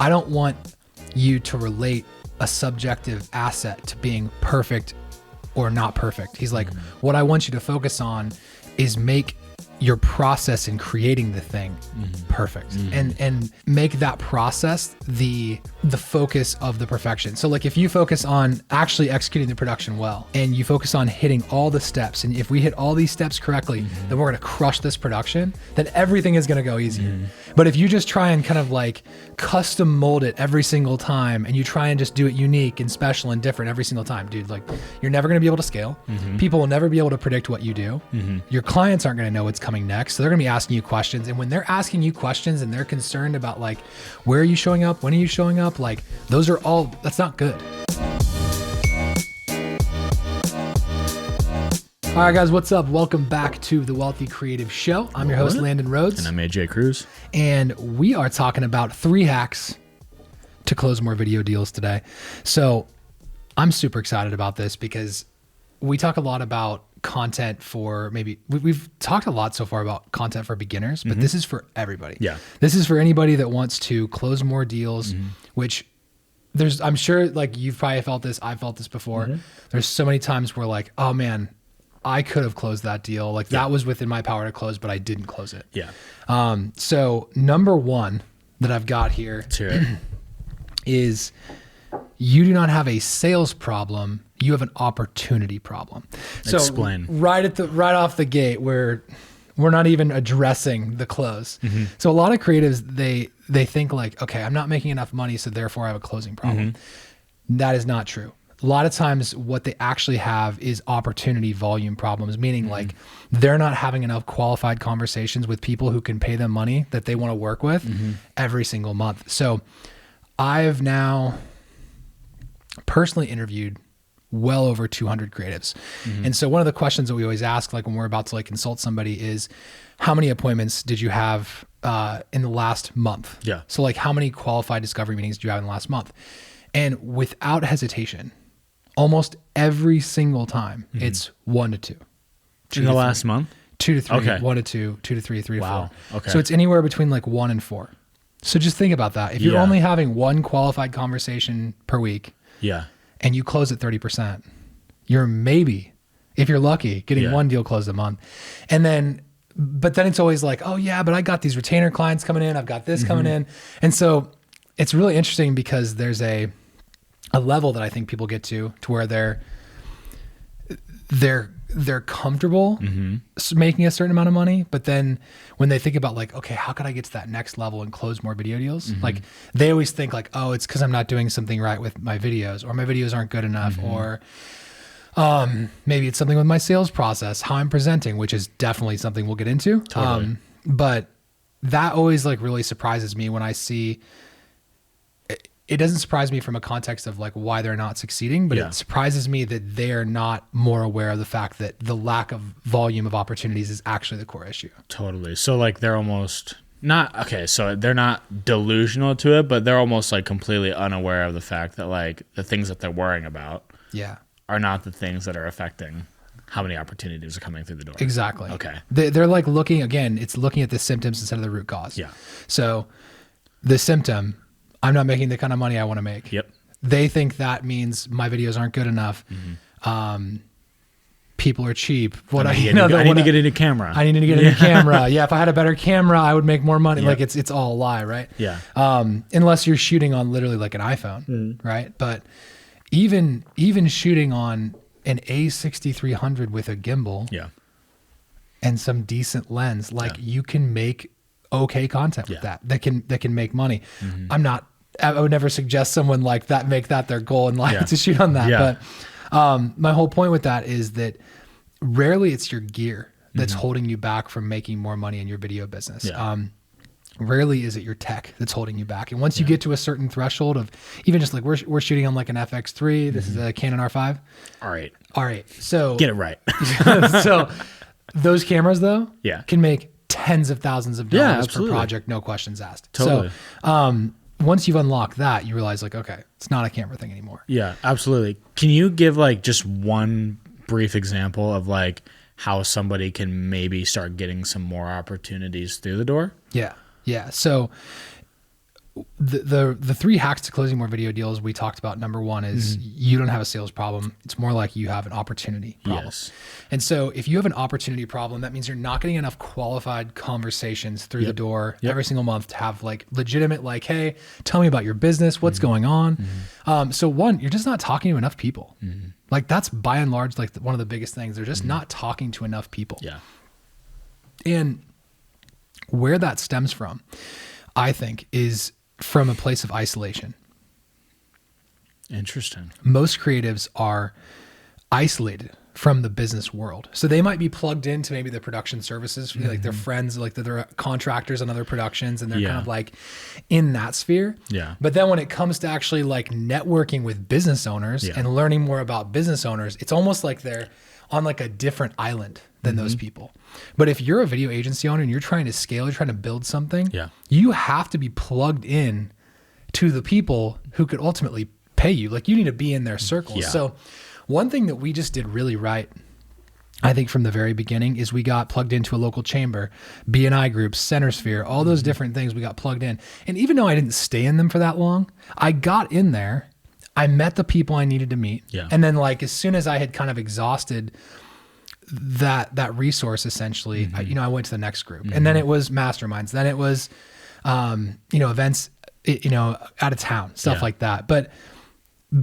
I don't want you to relate a subjective asset to being perfect or not perfect. He's like, what I want you to focus on is make your process in creating the thing perfect and make that process the focus of the perfection. So like if you focus on actually executing the production well and you focus on hitting all the steps, and if we hit all these steps correctly, then we're going to crush this production, then everything is going to go easier. But if you just try and kind of like custom mold it every single time and you try and just do it unique and special and different every single time, dude, like you're never going to be able to scale. People will never be able to predict what you do. Your clients aren't going to know what's coming next. So they're going to be asking you questions. And when they're asking you questions and they're concerned about like, where are you showing up? When are you showing up? Like those are all, that's not good. All right, guys, what's up? Welcome back to the Wealthy Creative Show. I'm your host, Landon Rhodes. And I'm AJ Cruz. And we are talking about 3 hacks to close more video deals today. So I'm super excited about this because we talk a lot about content for we've talked a lot so far about content for beginners, but this is for everybody. Yeah. This is for anybody that wants to close more deals, which I'm sure like you've probably felt this. I've felt this before. There's so many times where like, oh man, I could have closed that deal. Like that was within my power to close, but I didn't close it. Yeah. So number 1 that I've got here is you do not have a sales problem. You have an opportunity problem. So explain. Right off the gate, we're not even addressing the close. So a lot of creatives, they think like, okay, I'm not making enough money, so therefore I have a closing problem. That is not true. A lot of times what they actually have is opportunity volume problems, meaning like they're not having enough qualified conversations with people who can pay them money that they want to work with every single month. So I've now personally interviewed well over 200 creatives. And so one of the questions that we always ask, like when we're about to like consult somebody, is how many appointments did you have in the last month? Yeah. So like how many qualified discovery meetings do you have in the last month? And without hesitation, almost every single time it's 1 to 2. In the last month? 2 to 3, Okay. 1 to 2, 2 to 3, 3 to 4. Okay. So it's anywhere between like 1 and 4. So just think about that. If you're only having 1 qualified conversation per week, and you close at 30%, you're maybe, if you're lucky, getting 1 deal closed a month. But then it's always like, oh yeah, but I got these retainer clients coming in. I've got this coming in. And so it's really interesting because there's a level that I think people get to where they're comfortable making a certain amount of money. But then when they think about like, okay, how can I get to that next level and close more video deals? Like they always think like, oh, it's because I'm not doing something right with my videos, or my videos aren't good enough, or maybe it's something with my sales process, how I'm presenting, which is definitely something we'll get into. Totally. But that always like really surprises me when I see. It doesn't surprise me from a context of like why they're not succeeding, but it surprises me that they're not more aware of the fact that the lack of volume of opportunities is actually the core issue. Totally. So like they're almost not, okay, so they're not delusional to it, but they're almost like completely unaware of the fact that like the things that they're worrying about are not the things that are affecting how many opportunities are coming through the door. Exactly. Okay. They're like looking at the symptoms instead of the root cause. Yeah. So the symptom, I'm not making the kind of money I want to make. Yep. They think that means my videos aren't good enough. People are cheap. I need to get a new camera. I need to get a new camera. Yeah. If I had a better camera, I would make more money. Like it's all a lie, right? Yeah. Unless you're shooting on literally like an iPhone, right? But even shooting on an A6300 with a gimbal, and some decent lens, like you can make okay content with that can make money. I would never suggest someone like that make that their goal in life to shoot on that. But my whole point with that is that rarely it's your gear that's holding you back from making more money in your video business. Rarely is it your tech that's holding you back. And once you get to a certain threshold of even just like we're shooting on like an FX3, this is a Canon R5. All right. So get it right. So those cameras though can make tens of thousands of dollars per project, no questions asked. Totally. So once you've unlocked that, you realize like, okay, it's not a camera thing anymore. Yeah, absolutely. Can you give like just one brief example of like how somebody can maybe start getting some more opportunities through the door? Yeah. So the three hacks to closing more video deals we talked about. Number one is you don't have a sales problem. It's more like you have an opportunity problem. Yes. And so if you have an opportunity problem, that means you're not getting enough qualified conversations through the door every single month to have like legitimate, like, hey, tell me about your business. What's going on? So one, you're just not talking to enough people. Like that's by and large, like one of the biggest things. They're just not talking to enough people. Yeah. And where that stems from, I think, is from a place of isolation. Interesting. Most creatives are isolated from the business world. So they might be plugged into maybe the production services, like their friends, like they're contractors on other productions, and they're kind of like in that sphere. Yeah. But then when it comes to actually like networking with business owners and learning more about business owners, it's almost like they're on like a different island than those people. But if you're a video agency owner and you're trying to scale, you're trying to build something, you have to be plugged in to the people who could ultimately pay you. Like you need to be in their circles. So one thing that we just did really right, I think from the very beginning, is we got plugged into a local chamber, BNI groups, Centersphere, all those different things we got plugged in. And even though I didn't stay in them for that long, I got in there, I met the people I needed to meet. And then like, as soon as I had kind of exhausted that resource, essentially, I went to the next group, and then it was masterminds. Then it was, events, out of town, stuff like that. But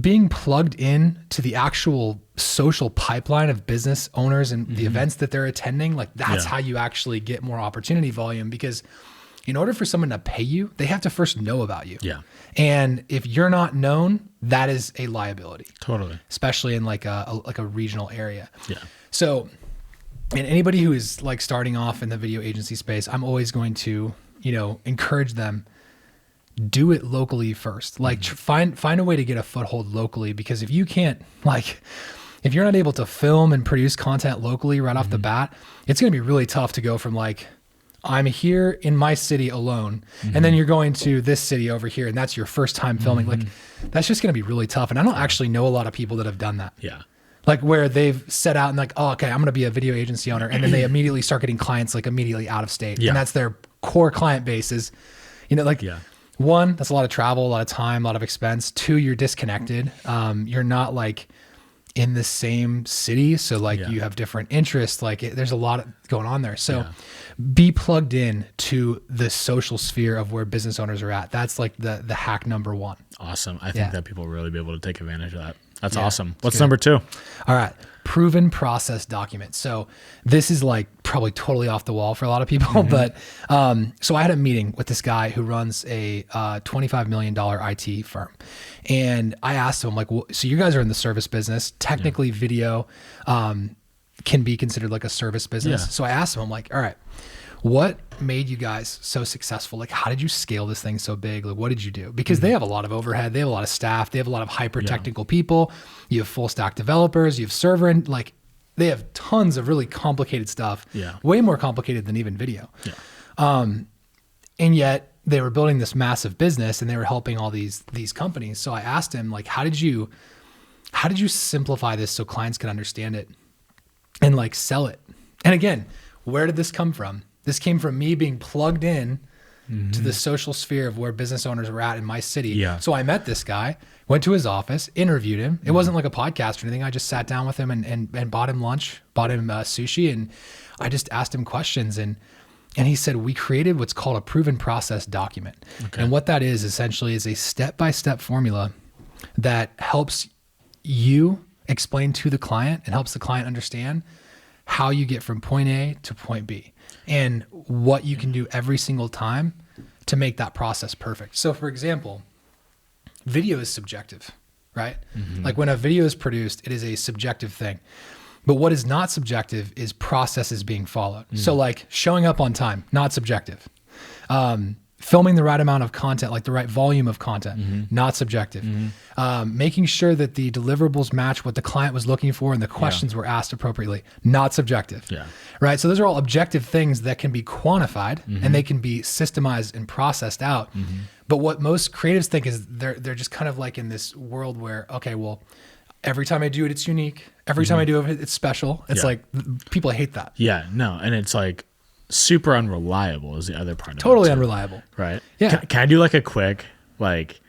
being plugged in to the actual social pipeline of business owners and the events that they're attending, like that's how you actually get more opportunity volume, because in order for someone to pay you, they have to first know about you. And if you're not known, that is a liability. Totally. Especially in like a regional area. So, and anybody who is like starting off in the video agency space, I'm always going to, encourage them, do it locally first. Like find a way to get a foothold locally, because if you can't, like, if you're not able to film and produce content locally right off the bat, it's going to be really tough to go from like, I'm here in my city alone, and then you're going to this city over here, and that's your first time filming. Like that's just going to be really tough. And I don't actually know a lot of people that have done that. Like where they've set out and like, oh, okay, I'm going to be a video agency owner. And then they immediately start getting clients like immediately out of state. And that's their core client base is, one, that's a lot of travel, a lot of time, a lot of expense. Two, you're disconnected. You're not like in the same city. So like you have different interests. Like there's a lot going on there. So be plugged in to the social sphere of where business owners are at. That's like the hack number one. Awesome. I think that people will really be able to take advantage of that. That's awesome. What's number two? All right. Proven process document. So this is like probably totally off the wall for a lot of people, but so I had a meeting with this guy who runs a $25 million IT firm. And I asked him like, well, so you guys are in the service business. Technically video can be considered like a service business. So I asked him, I'm like, all right, what made you guys so successful? Like, how did you scale this thing so big? Like, what did you do? Because they have a lot of overhead. They have a lot of staff. They have a lot of hyper technical people. You have full stack developers. You have server, and like they have tons of really complicated stuff. Way more complicated than even video. And yet they were building this massive business and they were helping all these companies. So I asked him like, how did you simplify this so clients can understand it and like sell it? And again, where did this come from? This came from me being plugged in to the social sphere of where business owners were at in my city. So I met this guy, went to his office, interviewed him. It wasn't like a podcast or anything. I just sat down with him and bought him lunch, bought him sushi. And I just asked him questions. And he said, we created what's called a proven process document. And what that is essentially is a step-by-step formula that helps you explain to the client and helps the client understand how you get from point A to point B and what you can do every single time to make that process perfect. So for example, video is subjective, right? Like when a video is produced, it is a subjective thing. But what is not subjective is processes being followed. So like showing up on time, not subjective. Filming the right amount of content, like the right volume of content, not subjective. Making sure that the deliverables match what the client was looking for and the questions were asked appropriately, not subjective. Right? So those are all objective things that can be quantified and they can be systemized and processed out. But what most creatives think is they're just kind of like in this world where, okay, well, every time I do it, it's unique. Every time I do it, it's special. It's like people hate that. No. And it's like, super unreliable is the other part. Totally unreliable. Right. Yeah. Can I do like a quick like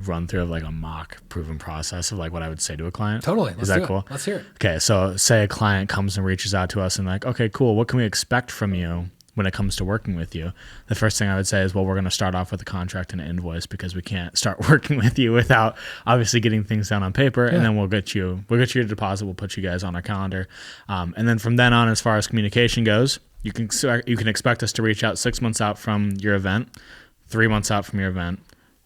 run through of like a mock proven process of like what I would say to a client? Totally. Is that cool? Let's hear it. Okay. So say a client comes and reaches out to us and like, okay, cool. What can we expect from you when it comes to working with you? The first thing I would say is, well, we're going to start off with a contract and an invoice because we can't start working with you without obviously getting things down on paper. Yeah. And then we'll get you your deposit. We'll put you guys on our calendar. And then from then on, as far as communication goes, you can expect us to reach out 6 months out from your event, 3 months out from your event,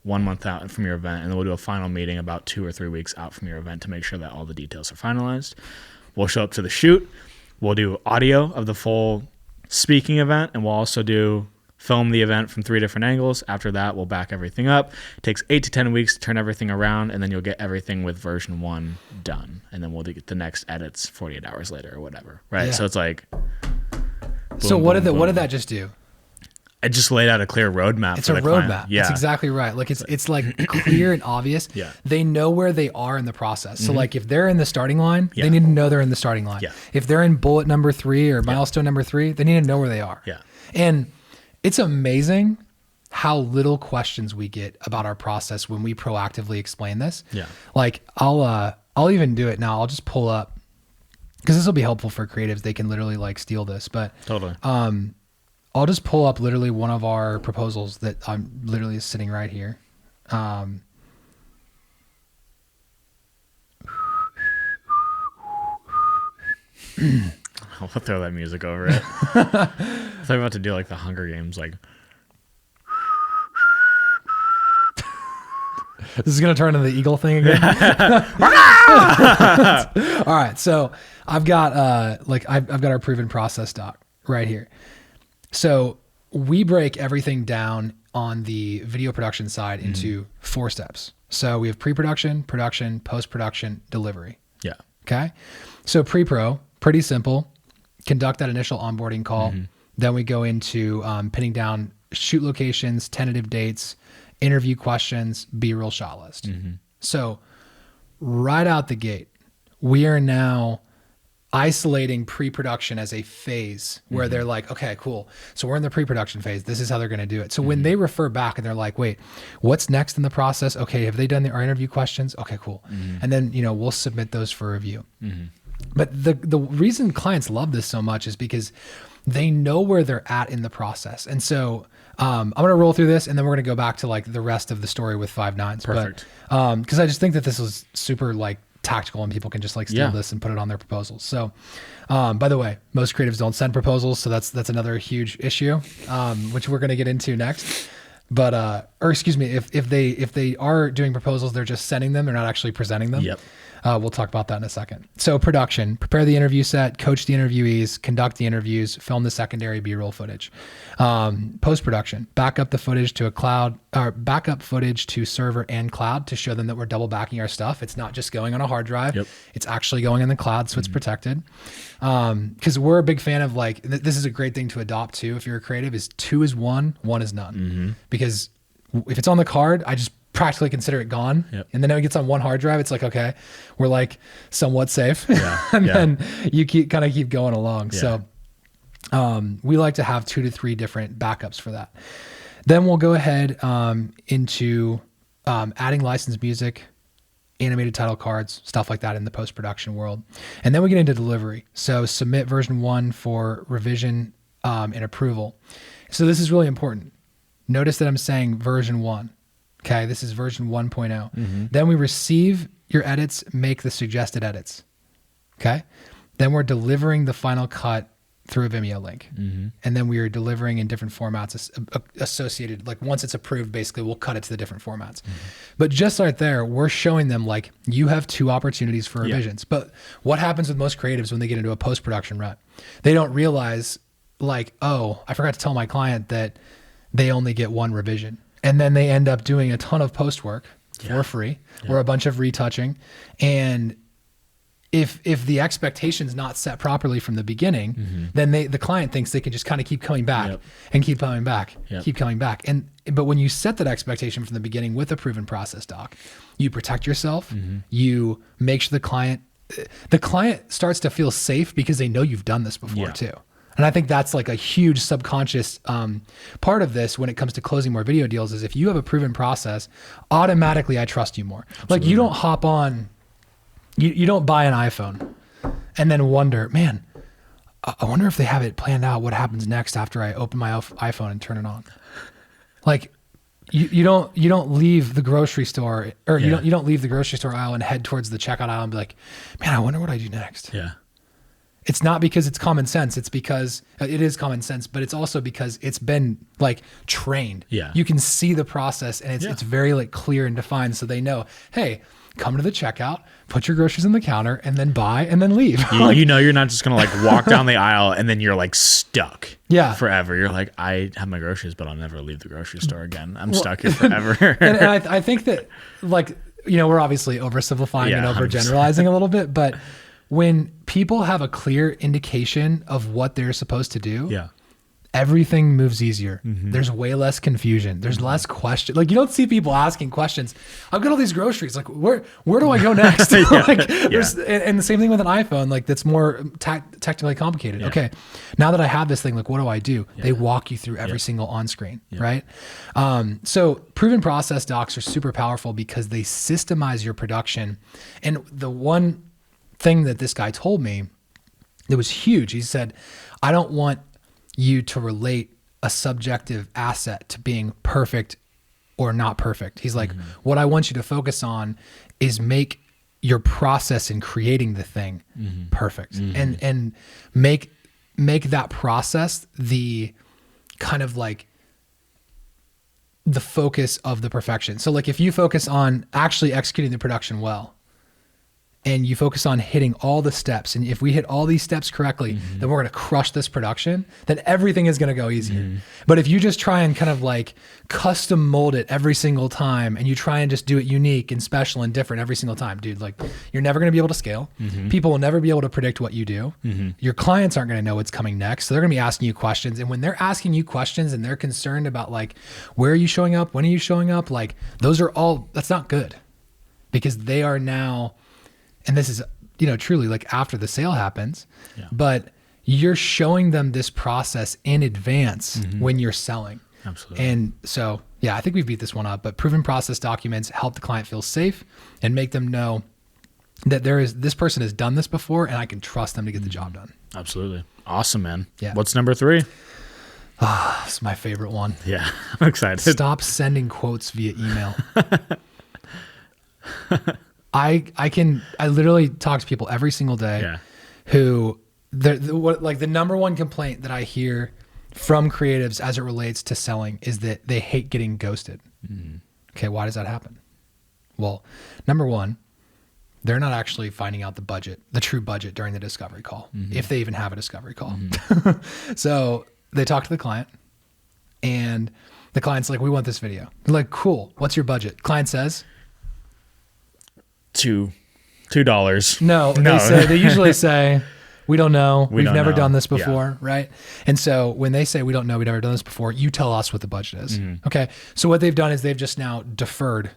1 month out from your event, and then we'll do a final meeting about 2 or 3 weeks out from your event to make sure that all the details are finalized. We'll show up to the shoot. We'll do audio of the full speaking event, and we'll also film the event from 3 different angles. After that, we'll back everything up. It takes 8 to 10 weeks to turn everything around, and then you'll get everything with version 1 done. And then we'll get the next edits 48 hours later or whatever. Right? Yeah. So it's like... Boom, so what did that just do? It just laid out a clear roadmap. It's a roadmap. Yeah. It's exactly right. Like it's like clear and obvious. Yeah. They know where they are in the process. So like if they're in the starting line, they need to know they're in the starting line. Yeah. If they're in bullet number 3 or milestone number 3, they need to know where they are. Yeah. And it's amazing how little questions we get about our process when we proactively explain this. Yeah. Like I'll even do it now. I'll just pull up, because this will be helpful for creatives. They can literally like steal this, but totally. I'll just pull up literally one of our proposals that I'm literally sitting right here. I'll throw that music over it. I thought we were about to do like the Hunger Games, like. This is gonna turn into the eagle thing again. All right, so I've got I've got our proven process doc right here. So we break everything down on the video production side into 4 steps. So we have pre-production, production, post-production, delivery. Yeah. Okay. So pre-pro, pretty simple. Conduct that initial onboarding call. Then we go into pinning down shoot locations, tentative dates, interview questions, B-roll shot list. So right out the gate, we are now isolating pre-production as a phase where they're like, okay, cool. So we're in the pre-production phase. This is how they're going to do it. So when they refer back and they're like, wait, what's next in the process? Okay. Have they done our interview questions? Okay, cool. And then, we'll submit those for review. But the reason clients love this so much is because they know where they're at in the process. And so I'm going to roll through this and then we're going to go back to like the rest of the story with 5 nines. Perfect. But, cause I just think that this was super like tactical and people can just like steal this and put it on their proposals. So, by the way, most creatives don't send proposals. So that's another huge issue, which we're going to get into next. But, or excuse me, if they are doing proposals, they're just sending them. They're not actually presenting them. Yep. We'll talk about that in a second. So production, prepare the interview set, coach the interviewees, conduct the interviews, film the secondary B-roll footage. Post-production, back up the footage to a cloud, or back up footage to server and cloud to show them that we're double backing our stuff. It's not just going on a hard drive. Yep. It's actually going in the cloud, so it's protected. Because we're a big fan of like, this is a great thing to adopt too if you're a creative, is 2 is 1, 1 is none. Because if it's on the card, I just practically consider it gone. Yep. And then when it gets on one hard drive, it's like, okay, we're like somewhat safe. Yeah. And then you keep going along. Yeah. So we like to have 2 to 3 different backups for that. Then we'll go ahead into adding licensed music, animated title cards, stuff like that in the post-production world. And then we get into delivery. So submit version 1 for revision and approval. So this is really important. Notice that I'm saying version 1. Okay, this is version 1.0. Then we receive your edits, make the suggested edits. Okay, then we're delivering the final cut through a Vimeo link. And then we are delivering in different formats associated, like once it's approved, basically we'll cut it to the different formats. But just right there, we're showing them like you have 2 opportunities for revisions. But what happens with most creatives when they get into a post-production rut? They don't realize like, oh, I forgot to tell my client that they only get 1 revision. And then they end up doing a ton of post work for free or a bunch of retouching. And if the expectation's not set properly from the beginning, then the client thinks they can just kind of keep coming back and keep coming back, keep coming back. But when you set that expectation from the beginning with a proven process doc, you protect yourself, you make sure the client starts to feel safe because they know you've done this before too. And I think that's like a huge subconscious part of this when it comes to closing more video deals is if you have a proven process, automatically I trust you more. Absolutely. Like you don't hop on, you don't buy an iPhone and then wonder, man, I wonder if they have it planned out what happens next after I open my iPhone and turn it on. Like you don't leave the grocery store or you don't leave the grocery store aisle and head towards the checkout aisle and be like, man, I wonder what I do next. Yeah. It's not because it's common sense. It's because it is common sense, but it's also because it's been like trained. Yeah. You can see the process and it's very like clear and defined. So they know, hey, come to the checkout, put your groceries on the counter and then buy and then leave. You know, you're not just going to like walk down the aisle and then you're like stuck forever. You're like, I have my groceries, but I'll never leave the grocery store again. I'm stuck here forever. and I think that like, you know, we're obviously oversimplifying and overgeneralizing a little bit, but when people have a clear indication of what they're supposed to do, everything moves easier. Mm-hmm. There's way less confusion. There's less question. Like you don't see people asking questions. I've got all these groceries. Like where do I go next? And the same thing with an iPhone. Like that's more technically complicated. Yeah. Okay, now that I have this thing, like what do I do? Yeah. They walk you through every single on screen, right? So proven process docs are super powerful because they systemize your production. And the one thing that this guy told me that was huge, he said, I don't want you to relate a subjective asset to being perfect or not perfect. He's like, what I want you to focus on is make your process in creating the thing perfect and make that process the kind of like the focus of the perfection. So like if you focus on actually executing the production well, and you focus on hitting all the steps, and if we hit all these steps correctly, then we're going to crush this production, then everything is going to go easier. But if you just try and kind of like custom mold it every single time, and you try and just do it unique and special and different every single time, dude, like you're never going to be able to scale. People will never be able to predict what you do. Your clients aren't going to know what's coming next. So they're going to be asking you questions. And when they're asking you questions and they're concerned about like, where are you showing up? When are you showing up? Like those are all, that's not good because they are now, and this is, you know, truly like after the sale happens, but you're showing them this process in advance when you're selling. Absolutely. And so, I think we've beat this one up, but proven process documents help the client feel safe and make them know that this person has done this before and I can trust them to get the job done. Absolutely. Awesome, man. Yeah. What's number 3? It's my favorite one. Yeah. I'm excited. Stop sending quotes via email. I literally talk to people every single day who the number one complaint that I hear from creatives as it relates to selling is that they hate getting ghosted. Okay. Why does that happen? Well, number one, they're not actually finding out the true budget during the discovery call, if they even have a discovery call. So they talk to the client and the client's like, we want this video. They're like, cool. What's your budget? Client says, $2. No. They usually say, we don't know. We've never done this before. Right. And so when they say, we don't know, we've never done this before, you tell us what the budget is. Okay. So what they've done is they've just now deferred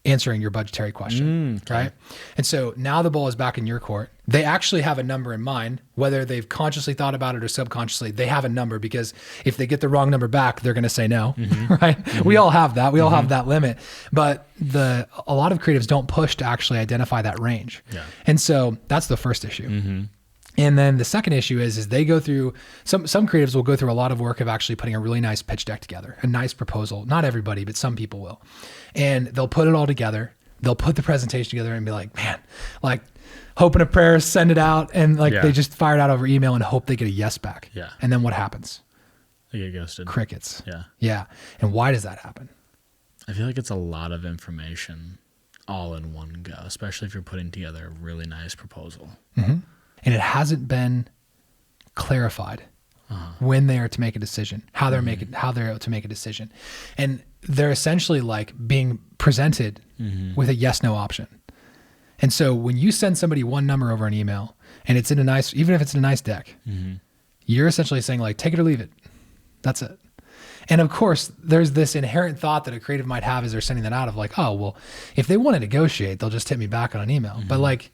answering your budgetary question. Right. And so now the ball is back in your court. They actually have a number in mind, whether they've consciously thought about it or subconsciously, they have a number because if they get the wrong number back, they're going to say no. Right. We all have that. We all have that limit, but a lot of creatives don't push to actually identify that range. And so that's the first issue. And then the second issue is they go through, some creatives will go through a lot of work of actually putting a really nice pitch deck together, a nice proposal. Not everybody, but some people will. And they'll put it all together. They'll put the presentation together and be like, man, like hope and a prayer, send it out. And like they just fire it out over email and hope they get a yes back. And then what happens? They get ghosted. Crickets. Yeah. And why does that happen? I feel like it's a lot of information all in one go, especially if you're putting together a really nice proposal. And it hasn't been clarified when they are to make a decision, how they're to make a decision. And they're essentially like being presented with a yes/no option. And so when you send somebody one number over an email and it's in even if it's in a nice deck, you're essentially saying like, take it or leave it. That's it. And of course, there's this inherent thought that a creative might have as they're sending that out of like, oh, well, if they want to negotiate, they'll just hit me back on an email. But like,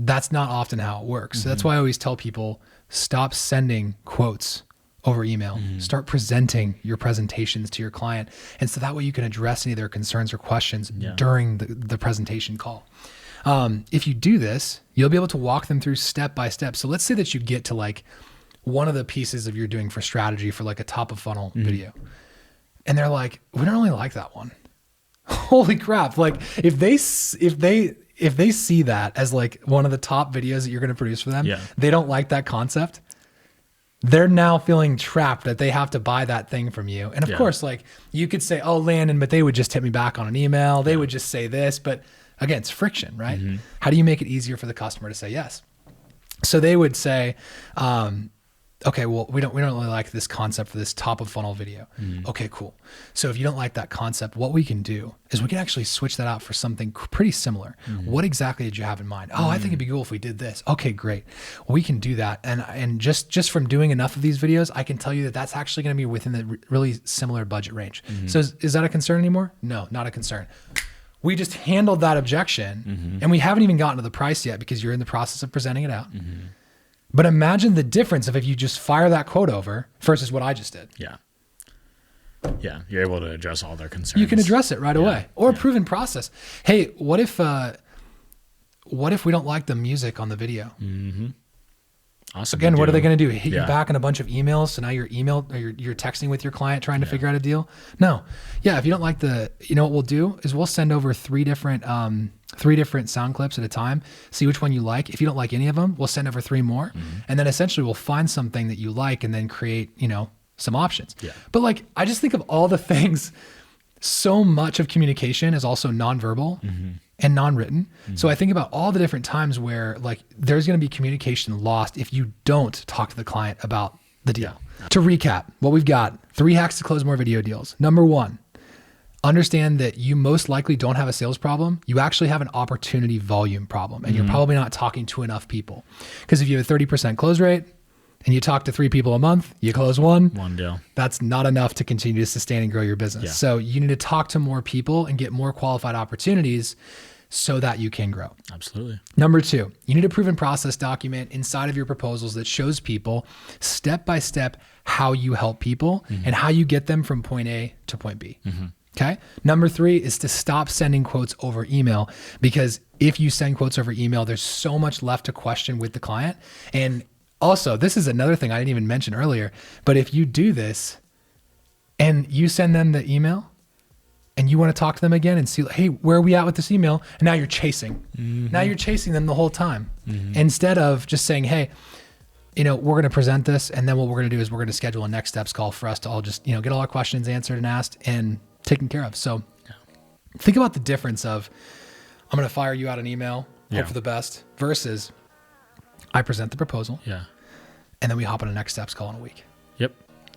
that's not often how it works. So that's why I always tell people stop sending quotes over email. Start presenting your presentations to your client. And so that way you can address any of their concerns or questions during the presentation call. If you do this, you'll be able to walk them through step by step. So let's say that you get to like one of the pieces of you're doing for strategy for like a top of funnel video. And they're like, we don't really like that one. Holy crap. Like if they see that as like one of the top videos that you're going to produce for them, they don't like that concept. They're now feeling trapped that they have to buy that thing from you. And of course, like you could say, oh, Landon, but they would just hit me back on an email. They would just say this, but again, it's friction, right? How do you make it easier for the customer to say yes? So they would say, okay, well, we don't really like this concept for this top of funnel video. Okay, cool. So if you don't like that concept, what we can do is we can actually switch that out for something pretty similar. What exactly did you have in mind? Oh, I think it'd be cool if we did this. Okay, great. We can do that. And just from doing enough of these videos, I can tell you that that's actually going to be within the really similar budget range. So is that a concern anymore? No, not a concern. We just handled that objection and we haven't even gotten to the price yet because you're in the process of presenting it out. But imagine the difference of if you just fire that quote over versus what I just did. Yeah. You're able to address all their concerns. You can address it right away, or a proven process. Hey, what if we don't like the music on the video? Awesome. Again, what are they going to do? Hit you back in a bunch of emails? So now you're you're texting with your client trying to figure out a deal? No. Yeah. If you don't like what we'll do is we'll send over three different sound clips at a time, see which one you like. If you don't like any of them, we'll send over 3 more. And then essentially we'll find something that you like and then create, some options. But like, I just think of all the things, so much of communication is also nonverbal and non-written. So I think about all the different times where like there's going to be communication lost if you don't talk to the client about the deal. To recap what we've got, 3 hacks to close more video deals. Number 1, understand that you most likely don't have a sales problem. You actually have an opportunity volume problem, and you're probably not talking to enough people. Because if you have a 30% close rate and you talk to 3 people a month, you close one deal. That's not enough to continue to sustain and grow your business. So you need to talk to more people and get more qualified opportunities so that you can grow. Absolutely. Number 2, you need a proven process document inside of your proposals that shows people step by step how you help people and how you get them from point A to point B. Okay. Number 3 is to stop sending quotes over email, because if you send quotes over email, there's so much left to question with the client. And also, this is another thing I didn't even mention earlier, but if you do this and you send them the email and you want to talk to them again and see, hey, where are we at with this email? And now you're chasing. Now you're chasing them the whole time instead of just saying, hey, we're going to present this. And then what we're going to do is we're going to schedule a next steps call for us to all just, get all our questions answered and asked and taken care of. So think about the difference of, I'm going to fire you out an email, hope for the best, versus I present the proposal. And then we hop on a next steps call in a week.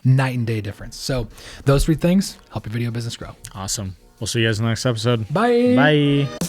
Night and day difference. So those 3 things help your video business grow. Awesome. We'll see you guys in the next episode. Bye. Bye.